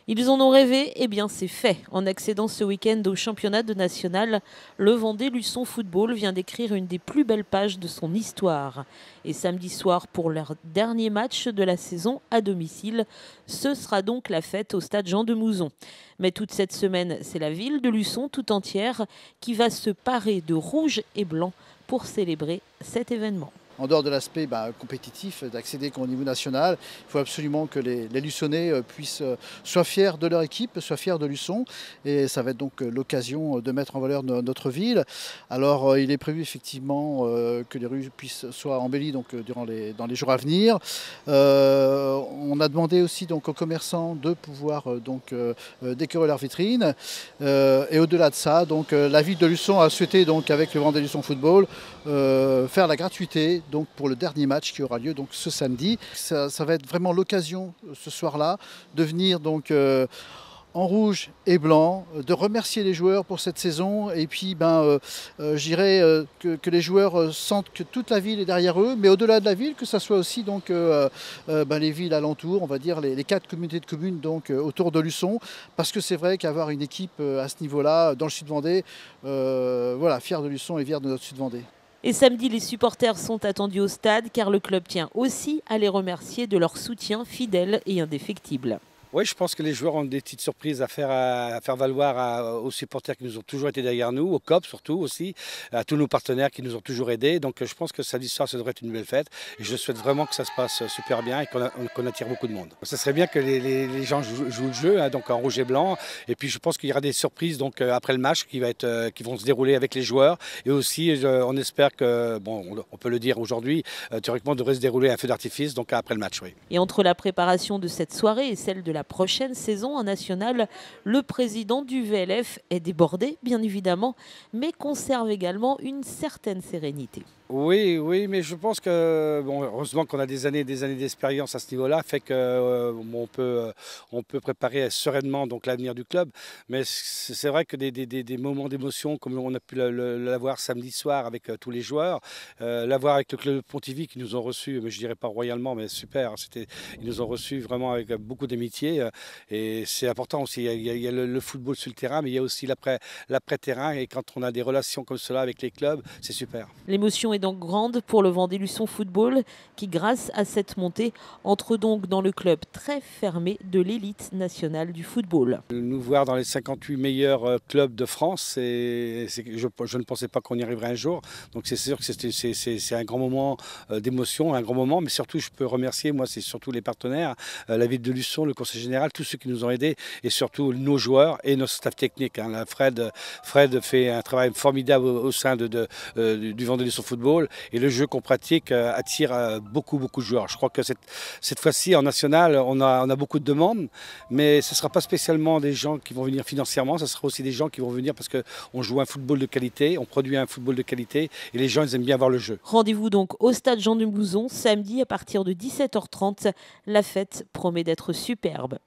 Ils en ont rêvé, eh bien c'est fait. En accédant ce week-end au championnat de national, le Vendée Luçon Football vient d'écrire une des plus belles pages de son histoire. Et samedi soir, pour leur dernier match de la saison à domicile, ce sera donc la fête au stade Jean de Mouzon. Mais toute cette semaine, c'est la ville de Luçon tout entière qui va se parer de rouge et blanc pour célébrer cet événement. En dehors de l'aspect compétitif, d'accéder au niveau national, il faut absolument que les Luçonnais soient fiers de leur équipe, soient fiers de Luçon. Et ça va être donc l'occasion de mettre en valeur notre ville. Alors il est prévu effectivement que les rues soient embellies dans les jours à venir. On a demandé aussi donc, aux commerçants de pouvoir décorer leurs vitrines. Et au-delà de ça, la ville de Luçon a souhaité, avec le Vendée Luçon Football, faire la gratuité pour le dernier match qui aura lieu ce samedi. Ça va être vraiment l'occasion ce soir-là de venir en rouge et blanc, de remercier les joueurs pour cette saison et puis je dirais que les joueurs sentent que toute la ville est derrière eux, mais au-delà de la ville, que ce soit aussi les villes alentours, on va dire les 4 communautés de communes autour de Luçon, parce que c'est vrai qu'avoir une équipe à ce niveau-là, dans le Sud-Vendée, fier de Luçon et fier de notre Sud-Vendée. Et samedi, les supporters sont attendus au stade car le club tient aussi à les remercier de leur soutien fidèle et indéfectible. Oui, je pense que les joueurs ont des petites surprises à faire valoir aux supporters qui nous ont toujours été derrière nous, au COP surtout aussi, à tous nos partenaires qui nous ont toujours aidés. Donc je pense que samedi soir, ça devrait être une belle fête. Et je souhaite vraiment que ça se passe super bien et qu'on attire beaucoup de monde. Ça serait bien que les gens jouent le jeu, donc en rouge et blanc. Et puis je pense qu'il y aura des surprises après le match qui vont se dérouler avec les joueurs. Et aussi, on espère que, on peut le dire aujourd'hui, théoriquement, devrait se dérouler un feu d'artifice après le match. Oui. Et entre la préparation de cette soirée et celle de la prochaine saison en national, le président du VLF est débordé, bien évidemment, mais conserve également une certaine sérénité. Oui, mais je pense que, heureusement qu'on a des années d'expérience à ce niveau-là, fait qu'on peut préparer sereinement l'avenir du club. Mais c'est vrai que des moments d'émotion, comme on a pu l'avoir samedi soir avec tous les joueurs, l'avoir avec le club Pontivy qui nous ont reçus, mais je dirais pas royalement, mais super. Ils nous ont reçus vraiment avec beaucoup d'amitié. Et c'est important aussi. Il y a le football sur le terrain, mais il y a aussi l'après-terrain. Et quand on a des relations comme cela avec les clubs, c'est super. L'émotion est donc grande pour le Vendée Luçon Football qui, grâce à cette montée, entre donc dans le club très fermé de l'élite nationale du football. Nous voir dans les 58 meilleurs clubs de France, je ne pensais pas qu'on y arriverait un jour. Donc c'est sûr que c'est un grand moment d'émotion, un grand moment, mais surtout je peux remercier, moi c'est surtout les partenaires, la ville de Luçon, le conseil général, tous ceux qui nous ont aidés et surtout nos joueurs et notre staff technique. Fred fait un travail formidable au sein du Vendée Luçon Football. Et le jeu qu'on pratique attire beaucoup de joueurs. Je crois que cette fois-ci en national, on a beaucoup de demandes, mais ce ne sera pas spécialement des gens qui vont venir financièrement, ce sera aussi des gens qui vont venir parce qu'on joue un football de qualité, on produit un football de qualité et les gens ils aiment bien voir le jeu. Rendez-vous donc au stade Jean de Mouzon samedi à partir de 17h30. La fête promet d'être superbe.